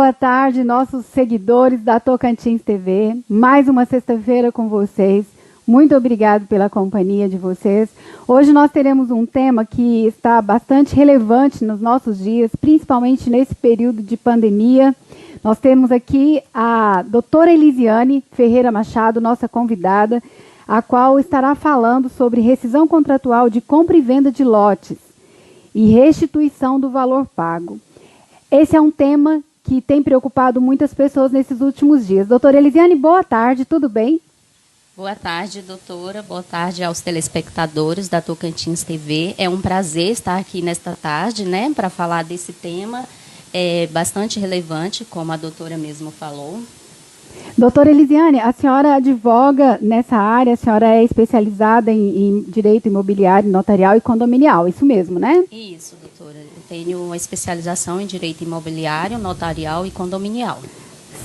boa tarde, nossos seguidores da Tocantins TV. Mais uma sexta-feira com vocês. Muito obrigado pela companhia de vocês. Hoje nós teremos um tema que está bastante relevante nos nossos dias, principalmente nesse período de pandemia. Nós temos aqui a doutora Elisiane Ferreira Machado, nossa convidada, a qual estará falando sobre rescisão contratual de compra e venda de lotes e restituição do valor pago. Esse é um tema que tem preocupado muitas pessoas nesses últimos dias. Doutora Elisiane, boa tarde, tudo bem? Boa tarde, doutora. Boa tarde aos telespectadores da Tocantins TV. É um prazer estar aqui nesta tarde, né, para falar desse tema bastante relevante, como a doutora mesmo falou. Doutora Elisiane, a senhora advoga nessa área, a senhora é especializada em direito imobiliário, notarial e condominial, isso mesmo, né? Isso, doutora. Eu tenho uma especialização em direito imobiliário, notarial e condominial.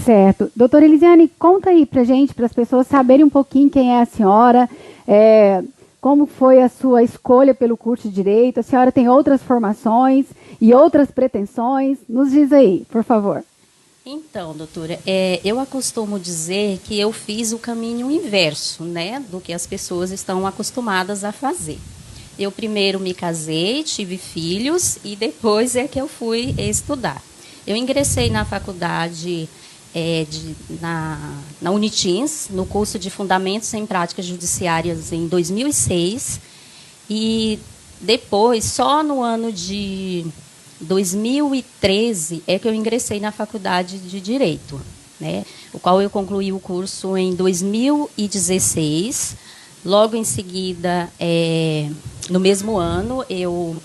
Certo. Doutora Elisiane, conta aí pra gente, para as pessoas saberem um pouquinho quem é a senhora, como foi a sua escolha pelo curso de Direito, a senhora tem outras formações e outras pretensões, nos diz aí, por favor. Então, doutora, eu costumo dizer que eu fiz o caminho inverso, né, do que as pessoas estão acostumadas a fazer. Eu primeiro me casei, tive filhos e depois é que eu fui estudar. Eu ingressei na faculdade na Unitins, no curso de Fundamentos em Práticas Judiciárias em 2006 e depois, só no ano de 2013 é que eu ingressei na faculdade de Direito, né, o qual eu concluí o curso em 2016. Logo em seguida, no mesmo ano, eu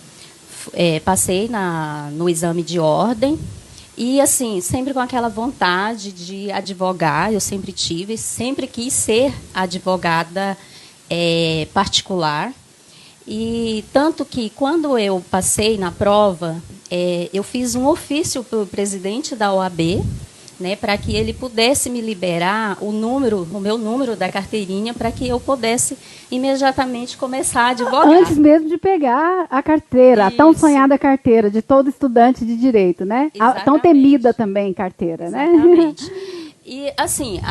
passei no exame de ordem e, assim, sempre com aquela vontade de advogar, eu sempre tive, sempre quis ser advogada particular. E tanto que, quando eu passei na prova, eu fiz um ofício para o presidente da OAB, né, para que ele pudesse me liberar o meu número da carteirinha, para que eu pudesse imediatamente começar a advogar. Antes mesmo de pegar a carteira, Isso. A tão sonhada carteira de todo estudante de direito, né? A tão temida também carteira, Exatamente. Né? E, assim,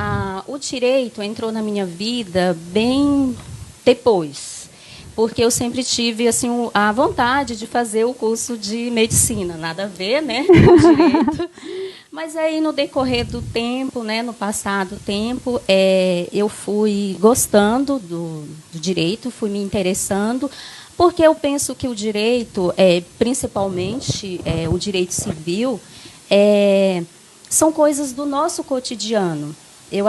o direito entrou na minha vida bem depois, porque eu sempre tive, assim, a vontade de fazer o curso de medicina, nada a ver, né, com direito. Mas aí, no decorrer do tempo, né, no passado tempo, eu fui gostando do direito, fui me interessando, porque eu penso que o direito, principalmente o direito civil, são coisas do nosso cotidiano. Eu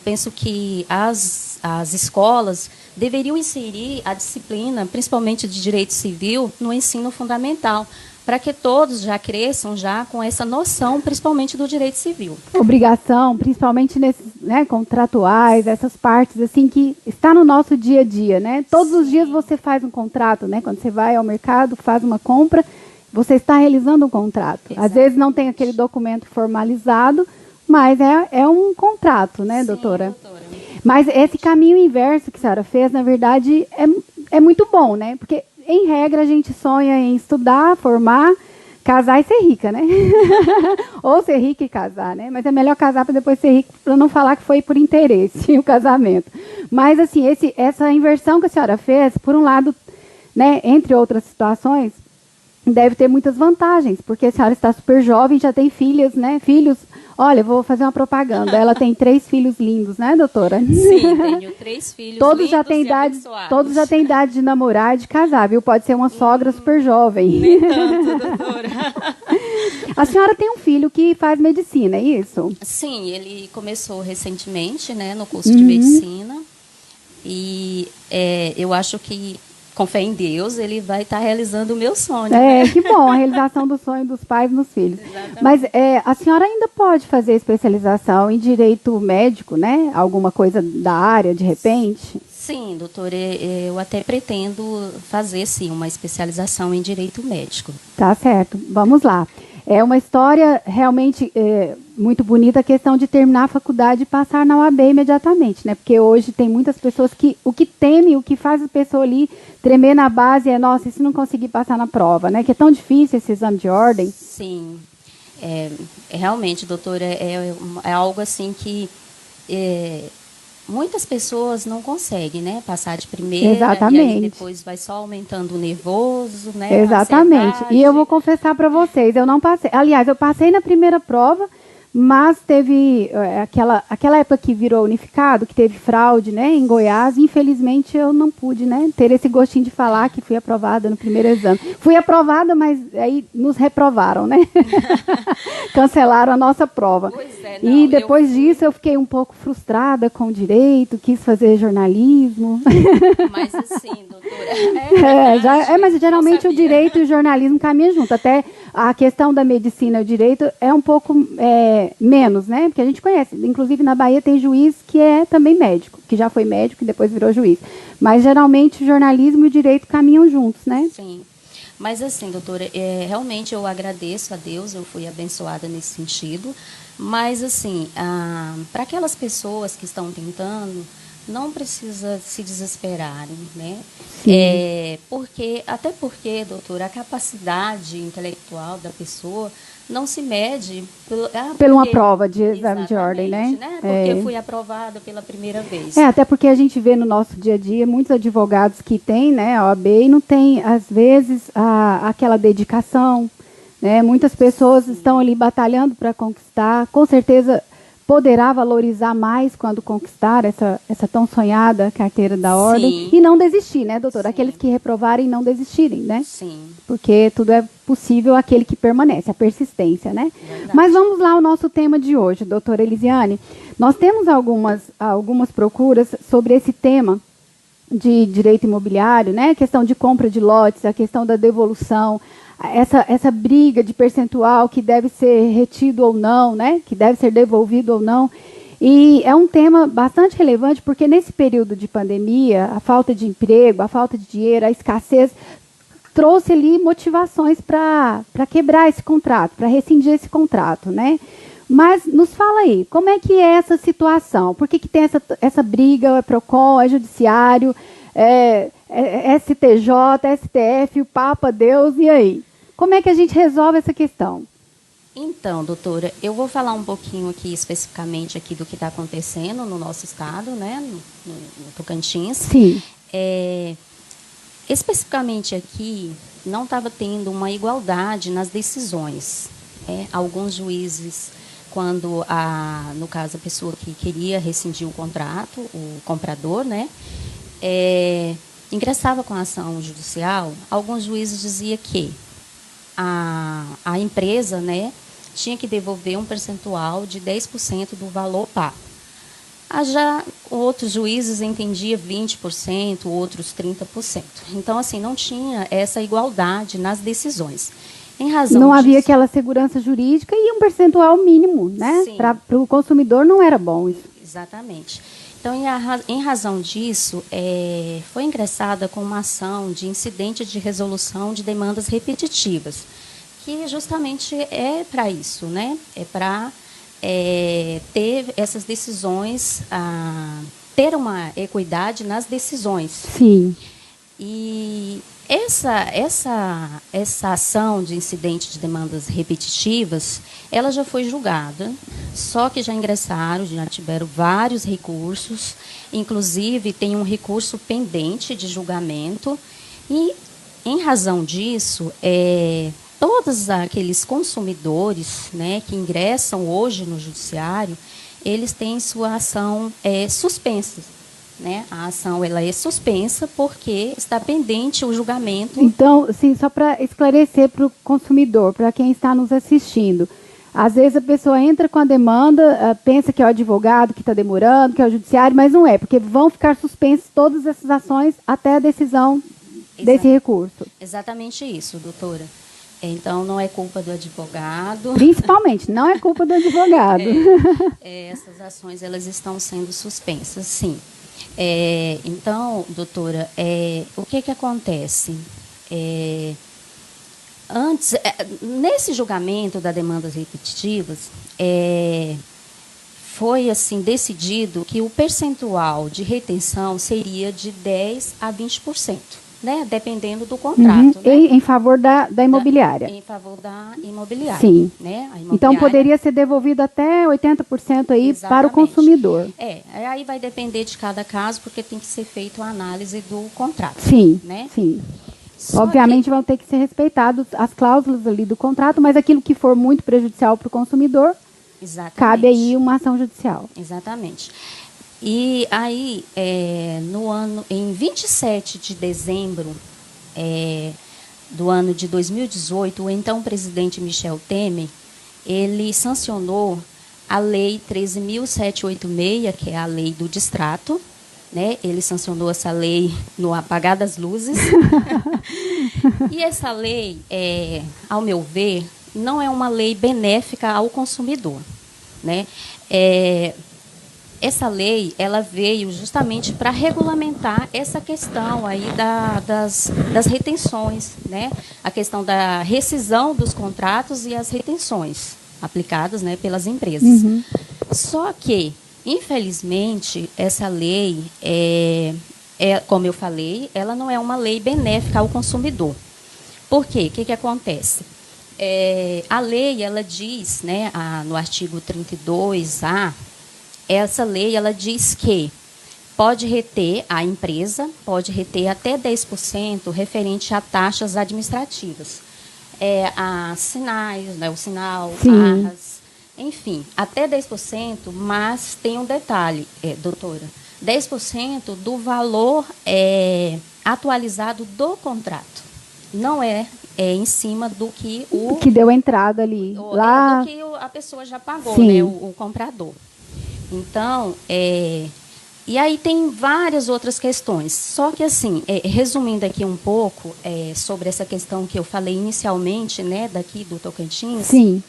penso que as escolas deveriam inserir a disciplina, principalmente de direito civil, no ensino fundamental, para que todos já cresçam já com essa noção, principalmente do direito civil. Obrigação, principalmente nesses, né, contratuais, essas partes assim que está no nosso dia a dia, né? Todos os dias você faz um contrato, né? Quando você vai ao mercado, faz uma compra, você está realizando um contrato. Exatamente. Às vezes não tem aquele documento formalizado, mas é um contrato, né, doutora? Doutora. Mas esse caminho inverso que a senhora fez, na verdade, é muito bom, né? Porque em regra, a gente sonha em estudar, formar, casar e ser rica, né? Ou ser rica e casar, né? Mas é melhor casar para depois ser rico, para não falar que foi por interesse o casamento. Mas, assim, essa inversão que a senhora fez, por um lado, né, entre outras situações, deve ter muitas vantagens, porque a senhora está super jovem, já tem filhas, né? Filhos. Olha, vou fazer uma propaganda. Ela tem 3 filhos lindos, né, doutora? Sim, tenho 3 filhos lindos já têm idade, todos já têm idade de namorar e de casar, viu? Pode ser uma sogra super jovem. Nem tanto, doutora. A senhora tem um filho que faz medicina, é isso? Sim, ele começou recentemente, né, no curso de medicina. E eu acho que, com fé em Deus, ele vai estar realizando o meu sonho. Né? Que bom, a realização do sonho dos pais nos filhos. Exatamente. Mas a senhora ainda pode fazer especialização em direito médico, né? Alguma coisa da área, de repente? Sim, doutora, eu até pretendo fazer, sim, uma especialização em direito médico. Tá certo, vamos lá. É uma história realmente muito bonita, a questão de terminar a faculdade e passar na OAB imediatamente, né? Porque hoje tem muitas pessoas que o que temem, o que faz a pessoa ali tremer na base nossa, e se não conseguir passar na prova, né? Que é tão difícil esse exame de ordem. Sim. Realmente, doutora, é algo assim que muitas pessoas não conseguem, né, passar de primeira, e aí Exatamente. depois vai só aumentando o nervoso, né, a Exatamente. E eu vou ansiedade. confessar para vocês, eu não passei. Aliás, eu passei na primeira prova, mas teve aquela época que virou unificado, que teve fraude, né, em Goiás. Infelizmente, eu não pude, né, ter esse gostinho de falar que fui aprovada no primeiro exame. Fui aprovada, mas aí nos reprovaram, né? Cancelaram a nossa prova. Pois é, E não, depois disso eu fiquei um pouco frustrada com o direito, quis fazer jornalismo. mas assim, doutora, Mas não geralmente o sabia. direito e o jornalismo caminham junto. Até a questão da medicina e o direito é um pouco menos, né? Porque a gente conhece. Inclusive na Bahia tem juiz que é também médico, que já foi médico e depois virou juiz. Mas geralmente o jornalismo e o direito caminham juntos, né? Sim. Mas assim, doutora, realmente eu agradeço a Deus, eu fui abençoada nesse sentido. Mas assim, para aquelas pessoas que estão tentando, não precisa se desesperarem, né? Sim. Até porque, doutora, a capacidade intelectual da pessoa não se mede Por uma prova de exame de ordem, exatamente, né? né? Porque fui aprovada pela primeira vez. Até porque a gente vê no nosso dia a dia muitos advogados que têm, né, a OAB e não tem, às vezes, aquela dedicação, né? Muitas pessoas estão ali batalhando para conquistar, com certeza poderá valorizar mais quando conquistar essa tão sonhada carteira da ordem Sim. e não desistir, né, doutora? Sim. Aqueles que reprovarem não desistirem, né? Sim. Porque tudo é possível aquele que permanece, a persistência, né? Verdade. Mas vamos lá ao nosso tema de hoje, doutora Elisiane. Nós temos algumas procuras sobre esse tema de direito imobiliário, né? A questão de compra de lotes, a questão da devolução, essa briga de percentual que deve ser retido ou não, né? Que deve ser devolvido ou não. E é um tema bastante relevante porque nesse período de pandemia, a falta de emprego, a falta de dinheiro, a escassez trouxe ali motivações para quebrar esse contrato, para rescindir esse contrato, né? Mas nos fala aí, como é que é essa situação? Por que tem essa briga, é PROCON, é judiciário, é STJ, STF, o Papa, Deus, e aí? Como é que a gente resolve essa questão? Então, doutora, eu vou falar um pouquinho aqui especificamente aqui do que está acontecendo no nosso estado, né, no Tocantins. Sim. Especificamente aqui, não estava tendo uma igualdade nas decisões. Alguns juízes, quando, no caso, a pessoa que queria rescindir o contrato, o comprador, né, ingressava com a ação judicial, alguns juízes diziam que a empresa, né, tinha que devolver um percentual de 10% do valor pago. Já outros juízes entendiam 20%, outros 30%. Então, assim, não tinha essa igualdade nas decisões. Em razão não havia disso, aquela segurança jurídica e um percentual mínimo, né? Para o consumidor não era bom isso. Exatamente. Então, em razão disso, foi ingressada com uma ação de incidente de resolução de demandas repetitivas, que justamente é para isso, né? É para ter essas decisões, ter uma equidade nas decisões. Sim. E essa ação de incidente de demandas repetitivas, ela já foi julgada, só que já ingressaram, já tiveram vários recursos, inclusive tem um recurso pendente de julgamento, e em razão disso, todos aqueles consumidores, né, que ingressam hoje no judiciário, eles têm sua ação suspensa. Né? A ação ela é suspensa porque está pendente o julgamento. Então, sim, só para esclarecer para o consumidor, para quem está nos assistindo, às vezes a pessoa entra com a demanda, pensa que é o advogado que está demorando, que é o judiciário, mas não é, porque vão ficar suspensas todas essas ações até a decisão desse recurso. Exatamente isso, doutora. Então, não é culpa do advogado. Principalmente, não é culpa do advogado. Essas ações elas estão sendo suspensas, sim. Então, doutora, o que acontece? Antes, nesse julgamento das demandas repetitivas, foi assim decidido que o percentual de retenção seria de 10% a 20%. né, dependendo do contrato. Né? Em favor da imobiliária. Em favor da imobiliária. Sim. Né? A imobiliária, então, poderia ser devolvido até 80% aí exatamente, para o consumidor. Aí vai depender de cada caso, porque tem que ser feita a análise do contrato. Sim, né? sim. Obviamente vão ter que ser respeitadas as cláusulas ali do contrato, mas aquilo que for muito prejudicial para o consumidor, exatamente, cabe aí uma ação judicial. Exatamente. E aí, em 27 de dezembro do ano de 2018, o então presidente Michel Temer, ele sancionou a Lei 13.786, que é a lei do distrato, né? Ele sancionou essa lei no apagar das luzes. E essa lei, ao meu ver, não é uma lei benéfica ao consumidor. Né? Essa lei ela veio justamente para regulamentar essa questão aí das retenções, né? A questão da rescisão dos contratos e as retenções aplicadas, né, pelas empresas. Só que, infelizmente, essa lei, como eu falei, ela não é uma lei benéfica ao consumidor. Por quê? O que acontece? A lei, ela diz, né, no artigo 32A, essa lei ela diz que a empresa pode reter até 10% referente a taxas administrativas. A sinais, né, o sinal, arras, enfim, até 10%, mas tem um detalhe, doutora, 10% do valor atualizado do contrato. Não em cima do que o que deu entrada ali. Lá... do que a pessoa já pagou, né, o comprador. Então, e aí tem várias outras questões. Só que, assim, resumindo aqui um pouco sobre essa questão que eu falei inicialmente, né, daqui do Tocantins, sim.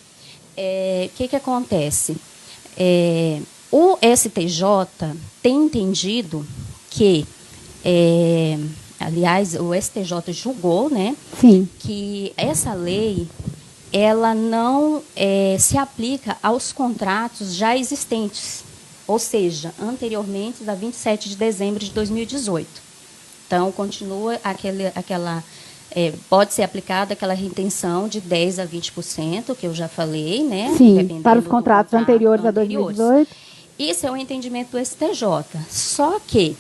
Que acontece? O STJ tem entendido que, aliás, o STJ julgou, né, sim, que essa lei ela não se aplica aos contratos já existentes, ou seja, anteriormente a 27 de dezembro de 2018. Então, continua pode ser aplicada aquela retenção de 10% a 20%, que eu já falei, né? Sim, para os contratos anteriores a 2018. Isso é o entendimento do STJ. Só que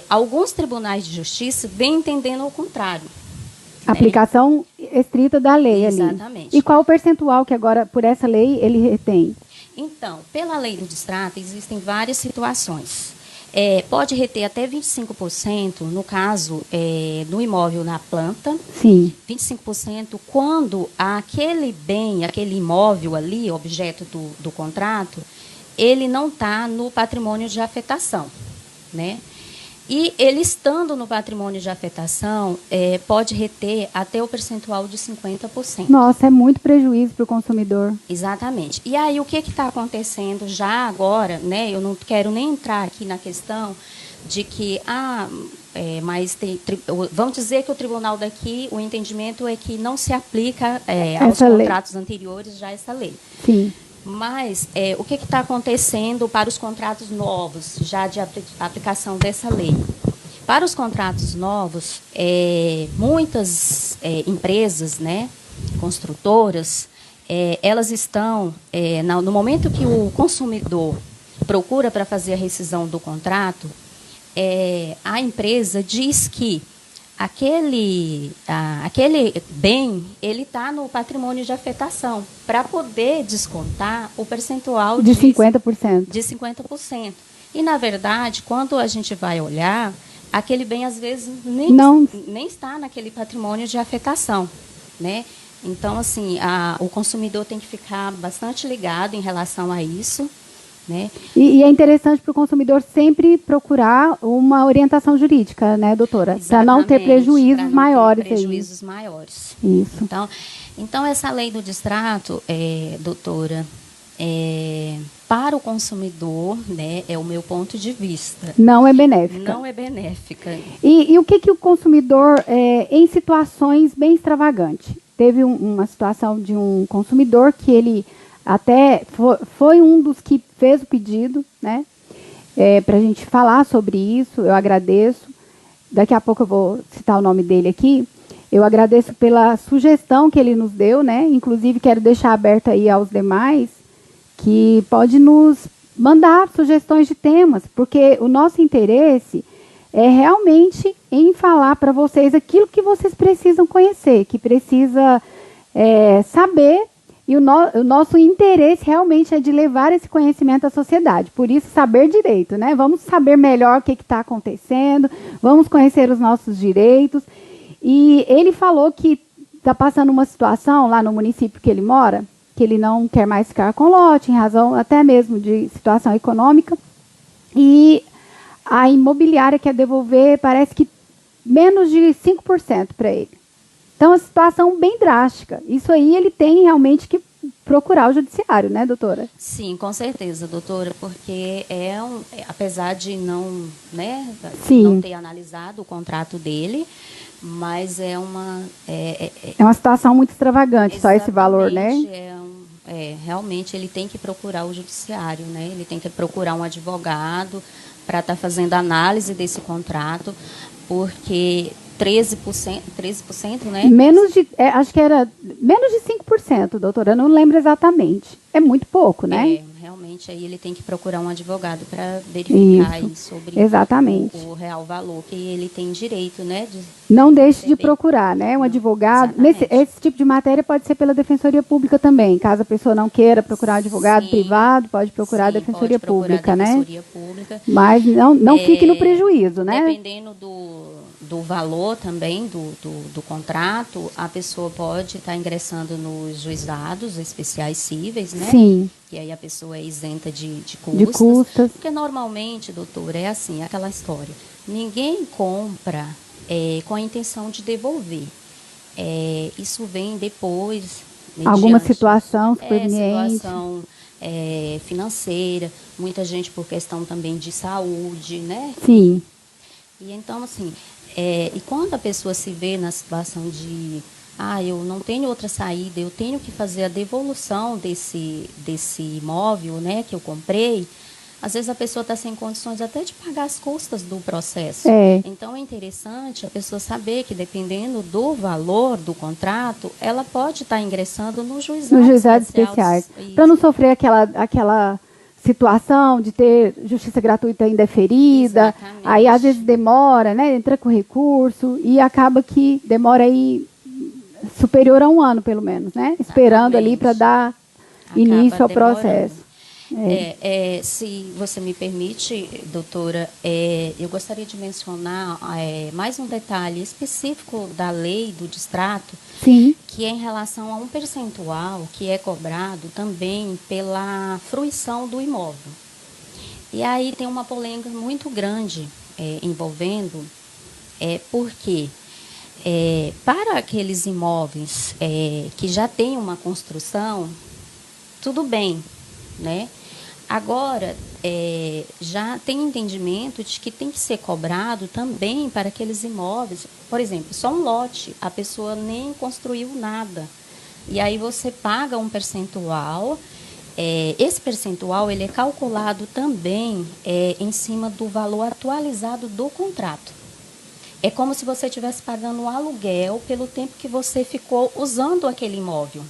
alguns tribunais de justiça vêm entendendo ao contrário. Aplicação estrita da lei. Exatamente. Ali. E qual o percentual que agora, por essa lei, ele retém? Então, pela lei do distrato, existem várias situações. Pode reter até 25%, no caso do imóvel na planta. Sim. 25% quando aquele bem, aquele imóvel ali, objeto do contrato, ele não está no patrimônio de afetação. Né? E ele estando no patrimônio de afetação, pode reter até o percentual de 50%. Nossa, é muito prejuízo para o consumidor. Exatamente. E aí, o que está acontecendo já agora, né? Eu não quero nem entrar aqui na questão de que, mas vamos dizer que o tribunal daqui, o entendimento é que não se aplica aos contratos anteriores já essa lei. Sim. Mas o que está acontecendo para os contratos novos, já de aplicação dessa lei? Para os contratos novos, muitas empresas, né, construtoras, elas estão, no momento que o consumidor procura para fazer a rescisão do contrato, a empresa diz que aquele bem ele está no patrimônio de afetação para poder descontar o percentual de 50%. De 50%. E, na verdade, quando a gente vai olhar, aquele bem, às vezes, nem está naquele patrimônio de afetação. Né? Então, assim, o consumidor tem que ficar bastante ligado em relação a isso. Né? E é interessante para o consumidor sempre procurar uma orientação jurídica, né, doutora? Para não ter prejuízos maiores. Prejuízos maiores. Isso. Então, essa lei do distrato, doutora, para o consumidor, né, é o meu ponto de vista. Não é benéfica. Não é benéfica. E o que o consumidor, em situações bem extravagantes? Teve uma situação de um consumidor que ele até foi um dos que fez o pedido, né, para a gente falar sobre isso, eu agradeço. daqui a pouco eu vou citar o nome dele aqui. Eu agradeço pela sugestão que ele nos deu, né? Inclusive, quero deixar aberto aí aos demais que pode nos mandar sugestões de temas, porque o nosso interesse é realmente em falar para vocês aquilo que vocês precisam conhecer, que precisa saber, e o nosso interesse realmente é de levar esse conhecimento à sociedade. Por isso, saber direito, né? Vamos saber melhor o que está acontecendo, vamos conhecer os nossos direitos. E ele falou que está passando uma situação lá no município que ele mora, que ele não quer mais ficar com lote, em razão até mesmo de situação econômica, e a imobiliária quer devolver, parece que menos de 5% para ele. Então, é uma situação bem drástica. Isso aí ele tem realmente que procurar o judiciário, né, doutora? Sim, com certeza, doutora, porque apesar de não, né, Sim, não ter analisado o contrato dele, mas é uma situação muito extravagante, só esse valor, né? Realmente ele tem que procurar o judiciário, né? Ele tem que procurar um advogado para estar fazendo análise desse contrato, porque 13%, né? Acho que era menos de 5%, doutora, eu não lembro exatamente. É muito pouco, né? Realmente aí ele tem que procurar um advogado para verificar aí sobre exatamente o real valor que ele tem direito, né? Não deixe de procurar, né? Um advogado. Esse tipo de matéria pode ser pela Defensoria Pública também. Caso a pessoa não queira procurar um advogado privado, pode procurar a Defensoria Pública, né? Mas não fique no prejuízo, né? Dependendo do valor também do contrato, a pessoa pode estar ingressando nos juizados especiais cíveis, né? Sim. E aí a pessoa é isenta de custas. Porque normalmente, doutora, é assim, aquela história. Ninguém compra com a intenção de devolver. Isso vem depois. Alguma situação superveniente. Situação financeira, muita gente por questão também de saúde, né? Sim. E então, assim, e quando a pessoa se vê na situação de eu não tenho outra saída, eu tenho que fazer a devolução desse imóvel, né, que eu comprei, às vezes a pessoa está sem condições até de pagar as custas do processo. Então, é interessante a pessoa saber que, dependendo do valor do contrato, ela pode estar ingressando nos juizados especiais. Para não sofrer aquela situação de ter justiça gratuita indeferida. Exatamente. Aí às vezes demora, né? Entra com recurso e acaba que demora aí superior a 1 ano, pelo menos, né? Esperando ali para dar início ao processo. Se você me permite, doutora, eu gostaria de mencionar mais um detalhe específico da lei do distrato, Sim. Que é em relação a um percentual que é cobrado também pela fruição do imóvel. E aí tem uma polêmica muito grande envolvendo, porque para aqueles imóveis que já têm uma construção, tudo bem, né? Agora, já tem entendimento de que tem que ser cobrado também para aqueles imóveis. Por exemplo, só um lote, a pessoa nem construiu nada. E aí você paga um percentual. Esse percentual ele é calculado também em cima do valor atualizado do contrato. É como se você estivesse pagando um aluguel pelo tempo que você ficou usando aquele imóvel.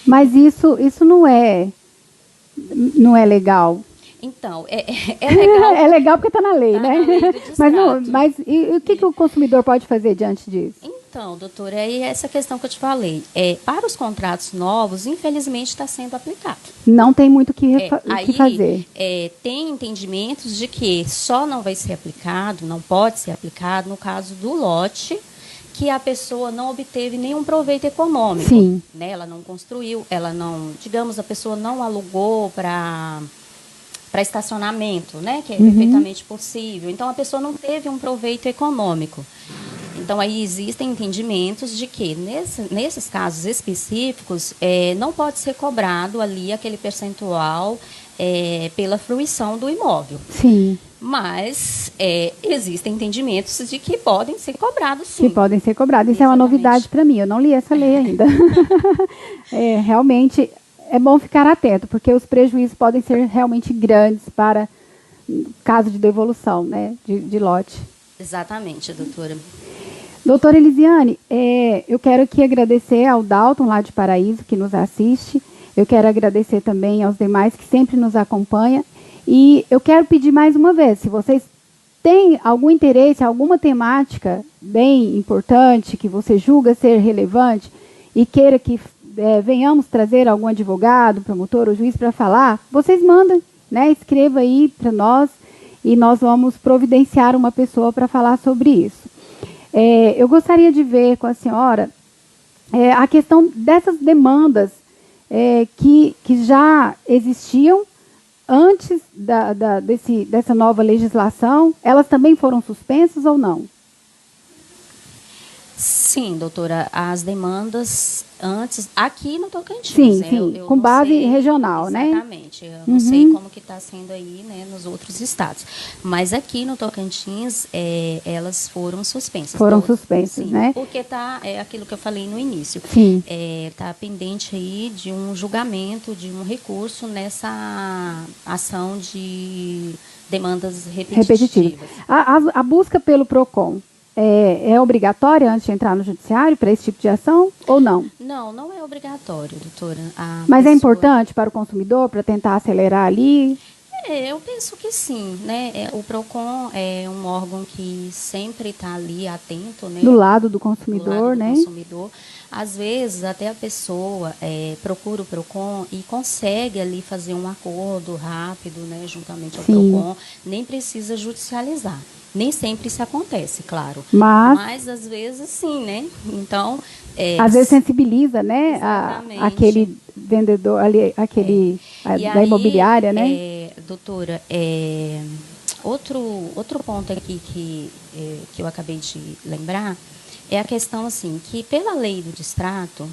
Mas isso não é legal. Então, é legal. É legal porque está na lei, né? Na lei do distrato. Mas o que o consumidor pode fazer diante disso? Então, doutora, é essa questão que eu te falei. Para os contratos novos, infelizmente, está sendo aplicado. Não tem muito o que fazer. Tem entendimentos de que só não vai ser aplicado, não pode ser aplicado no caso do lote que a pessoa não obteve nenhum proveito econômico. Sim. Né? Ela não construiu, digamos, a pessoa não alugou para estacionamento, né? Que é perfeitamente possível. Então, a pessoa não teve um proveito econômico. Então, aí existem entendimentos de que, nesses casos específicos, não pode ser cobrado ali aquele percentual pela fruição do imóvel. Sim. Mas existem entendimentos de que podem ser cobrados, sim. Que podem ser cobrados. Isso é uma novidade para mim. Eu não li essa lei ainda. Realmente é bom ficar atento, porque os prejuízos podem ser realmente grandes para caso de devolução, né, de lote. Exatamente, doutora. Doutora Elisiane, eu quero aqui agradecer ao Dalton, lá de Paraíso, que nos assiste. Eu quero agradecer também aos demais que sempre nos acompanham. E eu quero pedir mais uma vez, se vocês têm algum interesse, alguma temática bem importante, que você julga ser relevante, e queira que venhamos trazer algum advogado, promotor ou juiz para falar, vocês mandam, né? Escreva aí para nós e nós vamos providenciar uma pessoa para falar sobre isso. Eu gostaria de ver com a senhora a questão dessas demandas que já existiam antes dessa nova legislação. Elas também foram suspensas ou não? Sim, doutora, as demandas antes, aqui no Tocantins. Sim, com base regional, né? Exatamente. Eu não sei como que está sendo aí, né, nos outros estados. Mas aqui no Tocantins, elas foram suspensas. Foram suspensas, sim, né? Porque está, aquilo que eu falei no início. Sim. Está pendente aí de um julgamento, de um recurso nessa ação de demandas repetitivas. A busca pelo PROCON é obrigatória antes de entrar no judiciário para esse tipo de ação ou não? Não é obrigatório, doutora. Mas é importante para o consumidor, para tentar acelerar ali? Eu penso que sim, né? O PROCON é um órgão que sempre está ali atento, né? Do lado do consumidor, do lado do né? consumidor. Às vezes, até a pessoa procura o PROCON e consegue ali fazer um acordo rápido, né? Juntamente ao PROCON. Nem precisa judicializar. Nem sempre isso acontece, claro. Mas às vezes sim, né? Então... às vezes sensibiliza, né? Aquele vendedor, ali, aquele da imobiliária, né? Doutora, outro ponto aqui que eu acabei de lembrar é a questão, assim, que pela lei do distrato,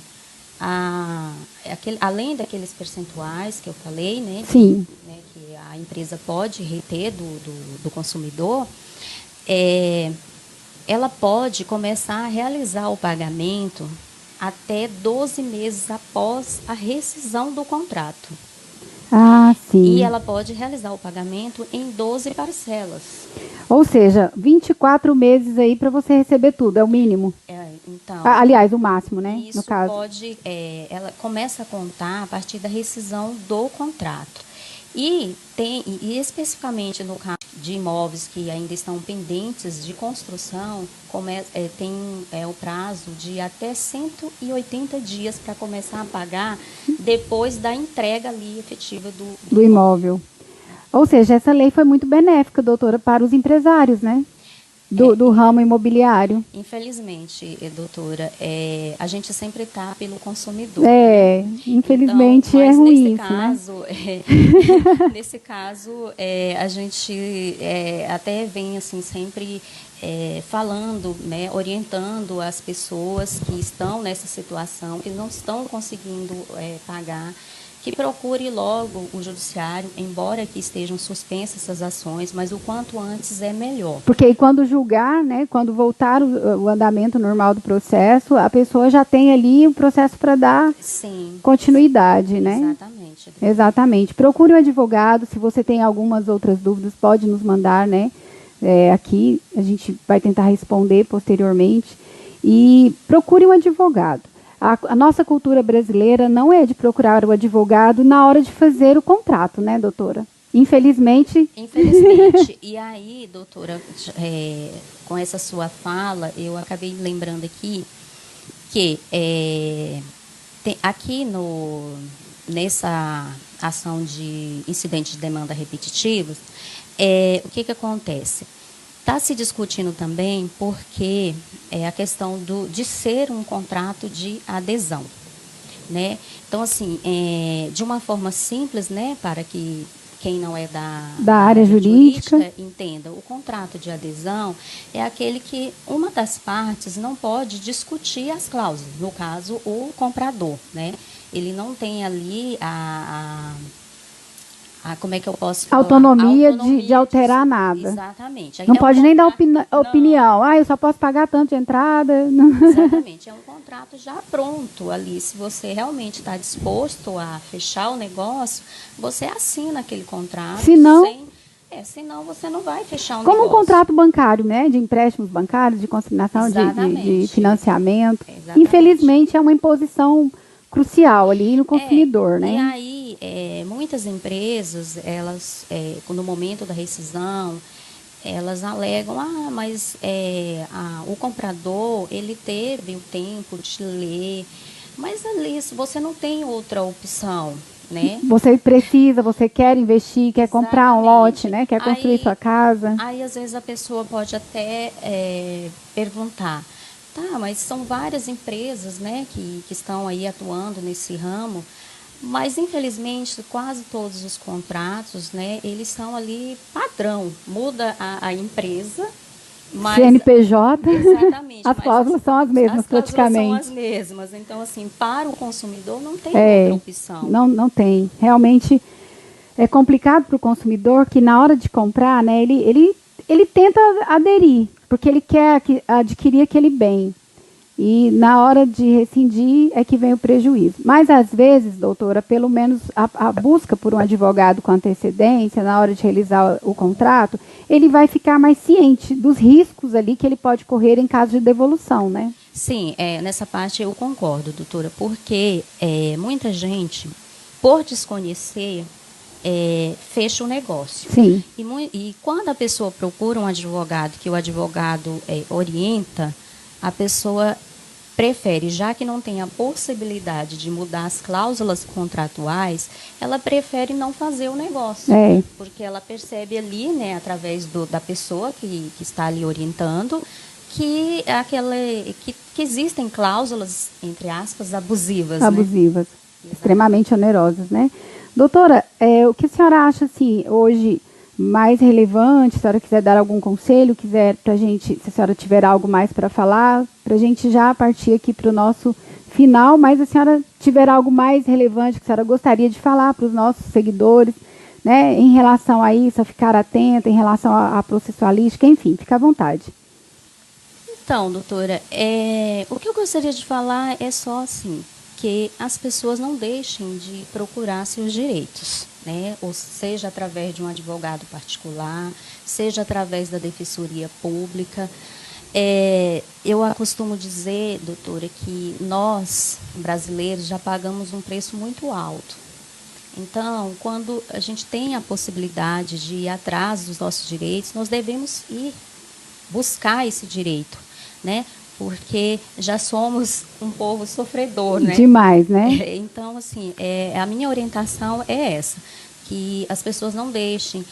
além daqueles percentuais que eu falei, né? Sim. Que a empresa pode reter do consumidor, ela pode começar a realizar o pagamento até 12 meses após a rescisão do contrato. Sim. E ela pode realizar o pagamento em 12 parcelas. Ou seja, 24 meses aí para você receber tudo, é o mínimo. Então, aliás, o máximo, né? Isso no caso. ela começa a contar a partir da rescisão do contrato. E especificamente no caso de imóveis que ainda estão pendentes de construção, tem o prazo de até 180 dias para começar a pagar depois da entrega ali efetiva do imóvel. Ou seja, essa lei foi muito benéfica, doutora, para os empresários, né? Do ramo imobiliário. Infelizmente, doutora, a gente sempre está pelo consumidor. Infelizmente então, é ruim nesse isso, caso, né? Nesse caso, a gente até vem assim sempre falando, né, orientando as pessoas que estão nessa situação, que não estão conseguindo pagar, que procure logo o judiciário, embora que estejam suspensas essas ações, mas o quanto antes é melhor. Porque aí quando julgar, né, quando voltar o andamento normal do processo, a pessoa já tem ali o processo para dar continuidade, né? Exatamente. Exatamente. Procure um advogado, se você tem algumas outras dúvidas, pode nos mandar, né? Aqui, a gente vai tentar responder posteriormente. E procure um advogado. A nossa cultura brasileira não é de procurar o advogado na hora de fazer o contrato, né, doutora? Infelizmente. Infelizmente. E aí, doutora, com essa sua fala, eu acabei lembrando aqui que aqui nessa ação de incidente de demanda repetitivos, o que acontece? Está se discutindo também porque a questão de ser um contrato de adesão, né? Então, assim, de uma forma simples, né, para que quem não é da área jurídica entenda, o contrato de adesão é aquele que uma das partes não pode discutir as cláusulas, no caso, o comprador, né? Ele não tem ali como é que eu posso falar? Autonomia de alterar nada. Exatamente. Não pode nem dar opinião. Eu só posso pagar tanto de entrada. Exatamente. É um contrato já pronto ali. Se você realmente está disposto a fechar o negócio, você assina aquele contrato. Se não, Senão você não vai fechar um Como um negócio. contrato bancário, né? De empréstimos bancários, de consignação, de financiamento. Exatamente. Infelizmente, é uma imposição crucial ali no consumidor, né? E aí, muitas empresas, elas, no momento da rescisão, elas alegam, mas o comprador, ele teve o tempo de ler, mas ali você não tem outra opção, né? Você precisa, você quer investir, quer comprar um lote, né? Quer construir sua casa. Aí, às vezes, a pessoa pode até perguntar, tá, mas são várias empresas, né, que estão aí atuando nesse ramo, mas, infelizmente, quase todos os contratos, né, eles são ali padrão. Muda a empresa, mas... CNPJ, exatamente. as cláusulas são as mesmas, praticamente. As cláusulas são as mesmas. Então, assim, para o consumidor não tem outra opção. Não tem. Realmente é complicado para o consumidor que na hora de comprar, né, ele tenta aderir, porque ele quer adquirir aquele bem. E na hora de rescindir é que vem o prejuízo. Mas, às vezes, doutora, pelo menos a busca por um advogado com antecedência, na hora de realizar o contrato, ele vai ficar mais ciente dos riscos ali que ele pode correr em caso de devolução, né? Sim, nessa parte eu concordo, doutora, porque muita gente, por desconhecer, fecha o negócio. Sim. E quando a pessoa procura um advogado, que o advogado orienta, a pessoa prefere, já que não tem a possibilidade de mudar as cláusulas contratuais, ela prefere não fazer o negócio. Porque ela percebe ali, né, através da pessoa que está ali orientando, que existem cláusulas, entre aspas, abusivas. Abusivas, né? Extremamente onerosas, né? Doutora, o que a senhora acha, assim, hoje mais relevante, se a senhora quiser dar algum conselho, quiser para a gente, se a senhora tiver algo mais para falar, para a gente já partir aqui para o nosso final, mas se a senhora tiver algo mais relevante que a senhora gostaria de falar para os nossos seguidores, né, em relação a isso, a ficar atenta, em relação à processualística, enfim, fica à vontade. Então, doutora, o que eu gostaria de falar é só assim, que as pessoas não deixem de procurar seus direitos, né? Ou seja, através de um advogado particular, seja através da defensoria pública. Eu costumo dizer, doutora, que nós, brasileiros, já pagamos um preço muito alto. Então, quando a gente tem a possibilidade de ir atrás dos nossos direitos, nós devemos ir buscar esse direito, né? Porque já somos um povo sofredor, né? Demais, né? Então, assim, a minha orientação é essa, que as pessoas não deixem,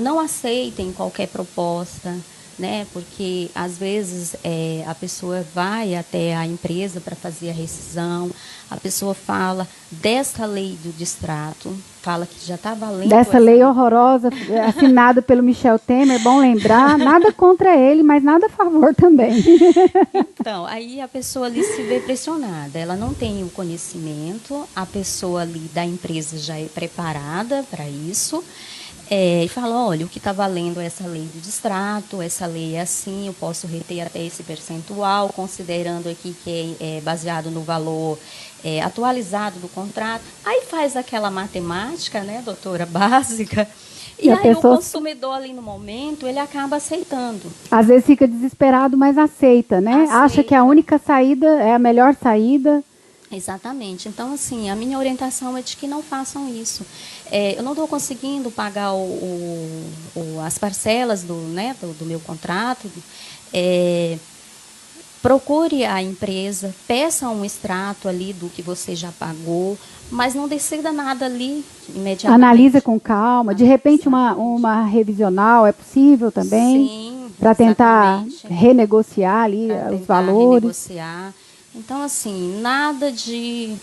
não aceitem qualquer proposta, né? Porque, às vezes, a pessoa vai até a empresa para fazer a rescisão, a pessoa fala dessa lei do distrato, fala que já está valendo. Dessa lei horrorosa, assinada pelo Michel Temer, é bom lembrar, nada contra ele, mas nada a favor também. Então, aí a pessoa ali se vê pressionada, ela não tem o conhecimento, a pessoa ali da empresa já é preparada para isso, e fala, olha, o que está valendo é essa lei do distrato, essa lei é assim, eu posso reter até esse percentual, considerando aqui que é baseado no valor atualizado do contrato. Aí faz aquela matemática, né, doutora, básica, e aí o consumidor ali no momento, ele acaba aceitando. Às vezes fica desesperado, mas aceita, né? Acha que a única saída é a melhor saída. Exatamente. Então, assim, a minha orientação é de que não façam isso. Eu não estou conseguindo pagar as parcelas do meu contrato. Procure a empresa, peça um extrato ali do que você já pagou, mas não decida nada ali imediatamente. Analisa com calma. De repente, uma revisional é possível também? Sim, para tentar renegociar ali os valores. Renegociar. Então, assim, nada de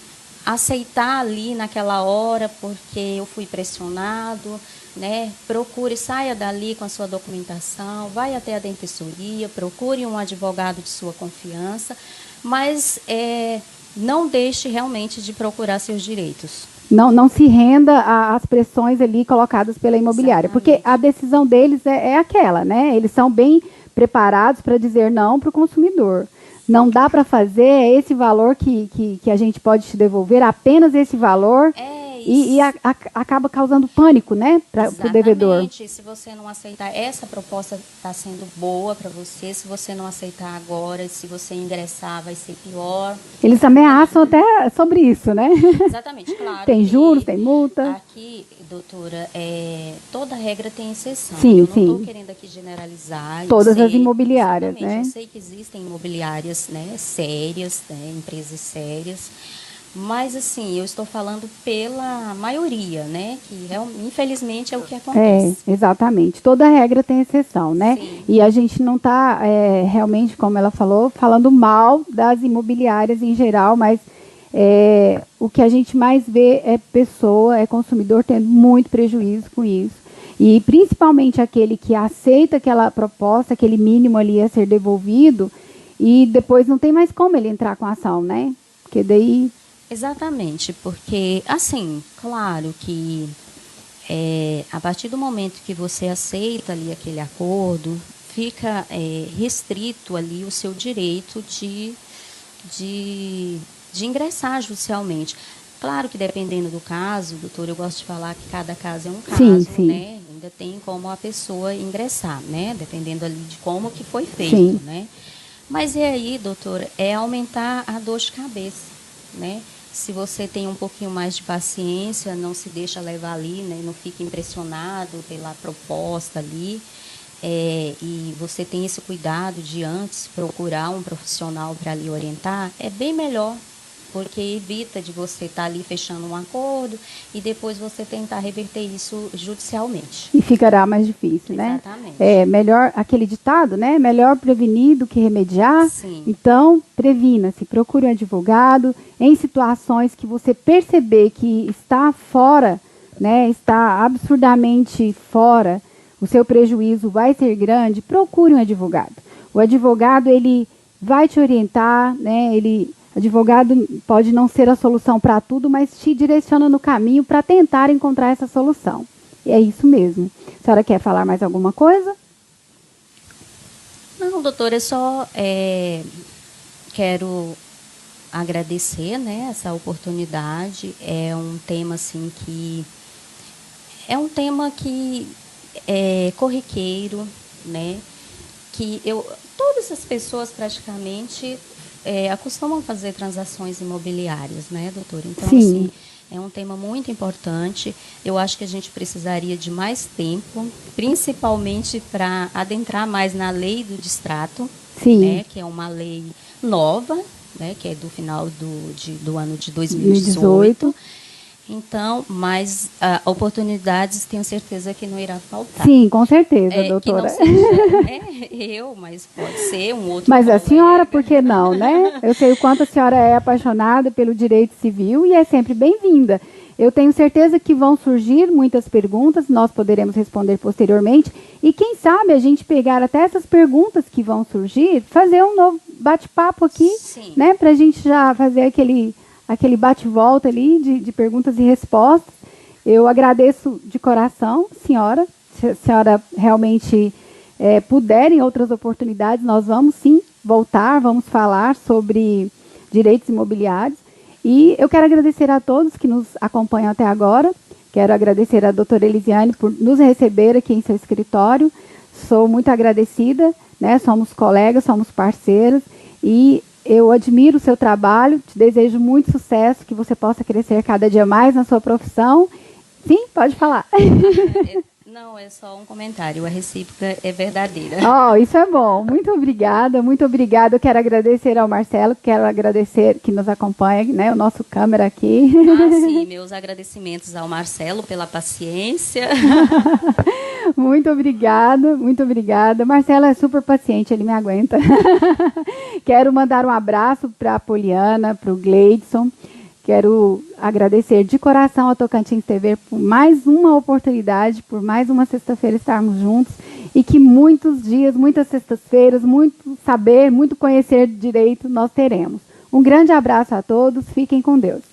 aceitar ali naquela hora porque eu fui pressionado, né? Procure, saia dali com a sua documentação, vai até a defensoria, procure um advogado de sua confiança, mas não deixe realmente de procurar seus direitos. Não se renda às pressões ali colocadas pela imobiliária. Exatamente. Porque a decisão deles é aquela, né? Eles são bem preparados para dizer não para o consumidor. Não dá para fazer esse valor que a gente pode te devolver, apenas esse valor. acaba causando pânico, né, para o devedor. Exatamente. Se você não aceitar, essa proposta está sendo boa para você. Se você não aceitar agora, se você ingressar, vai ser pior. Eles ameaçam até sobre isso, né? Exatamente, claro. Tem juros, tem multa. Aqui, doutora, toda regra tem exceção. Sim, eu não estou sim. querendo aqui generalizar. Todas as imobiliárias, né? Eu sei que existem imobiliárias, né, sérias, né, empresas sérias. Mas, assim, eu estou falando pela maioria, né? Que, infelizmente, é o que acontece. Exatamente. Toda regra tem exceção, né? Sim. E a gente não está, realmente, como ela falou, falando mal das imobiliárias em geral, mas o que a gente mais vê é pessoa, é consumidor tendo muito prejuízo com isso. E, principalmente, aquele que aceita aquela proposta, aquele mínimo ali a ser devolvido, e depois não tem mais como ele entrar com a ação, né? Porque daí... Exatamente, porque, assim, claro que a partir do momento que você aceita ali aquele acordo, fica restrito ali o seu direito de ingressar judicialmente. Claro que dependendo do caso, doutor, eu gosto de falar que cada caso é um caso, sim. né? Ainda tem como a pessoa ingressar, né? Dependendo ali de como que foi feito, Sim. né? Mas e aí, doutora, é aumentar a dor de cabeça, né? Se você tem um pouquinho mais de paciência, não se deixa levar ali, né? Não fica impressionado pela proposta ali, e você tem esse cuidado de antes procurar um profissional para lhe orientar, é bem melhor, porque evita de você estar ali fechando um acordo e depois você tentar reverter isso judicialmente. E ficará mais difícil, né? Exatamente. Melhor, aquele ditado, né? Melhor prevenir do que remediar. Sim. Então, previna-se, procure um advogado em situações que você perceber que está fora, né? Está absurdamente fora, o seu prejuízo vai ser grande, procure um advogado. O advogado, ele vai te orientar, né? Advogado pode não ser a solução para tudo, mas te direciona no caminho para tentar encontrar essa solução. E é isso mesmo. A senhora quer falar mais alguma coisa? Não, doutora, eu só quero agradecer, né, essa oportunidade. É um tema assim que é corriqueiro, né? Que todas as pessoas praticamente acostumam fazer transações imobiliárias, né, doutora? Então, Sim. assim, é um tema muito importante. Eu acho que a gente precisaria de mais tempo, principalmente para adentrar mais na lei do distrato, Sim. né, que é uma lei nova, né, que é do final do ano de 2018. Então, mas oportunidades, tenho certeza que não irá faltar. Sim, com certeza, doutora. Que não seja, né, eu, mas pode ser um outro Mas colega. a senhora, por que não, né? Eu sei o quanto a senhora é apaixonada pelo direito civil e é sempre bem-vinda. Eu tenho certeza que vão surgir muitas perguntas, nós poderemos responder posteriormente. E quem sabe a gente pegar até essas perguntas que vão surgir, fazer um novo bate-papo aqui, Sim. né? Para a gente já fazer aquele bate-volta ali de perguntas e respostas. Eu agradeço de coração, senhora. Se a senhora realmente puder, em outras oportunidades, nós vamos sim voltar, vamos falar sobre direitos imobiliários. E eu quero agradecer a todos que nos acompanham até agora. Quero agradecer a doutora Elisiane por nos receber aqui em seu escritório. Sou muito agradecida, né? Somos colegas, somos parceiros e eu admiro o seu trabalho, te desejo muito sucesso, que você possa crescer cada dia mais na sua profissão. Sim, pode falar. Não, é só um comentário, a recíproca é verdadeira. Oh, isso é bom. Muito obrigada, muito obrigada. Eu quero agradecer ao Marcelo, quero agradecer que nos acompanha, né, o nosso câmera aqui. Sim, meus agradecimentos ao Marcelo pela paciência. Muito obrigada, muito obrigada. Marcelo é super paciente, ele me aguenta. Quero mandar um abraço para a Poliana, para o Gleidson. Quero agradecer de coração ao Tocantins TV por mais uma oportunidade, por mais uma sexta-feira estarmos juntos e que muitos dias, muitas sextas-feiras, muito saber, muito conhecer direito nós teremos. Um grande abraço a todos, fiquem com Deus.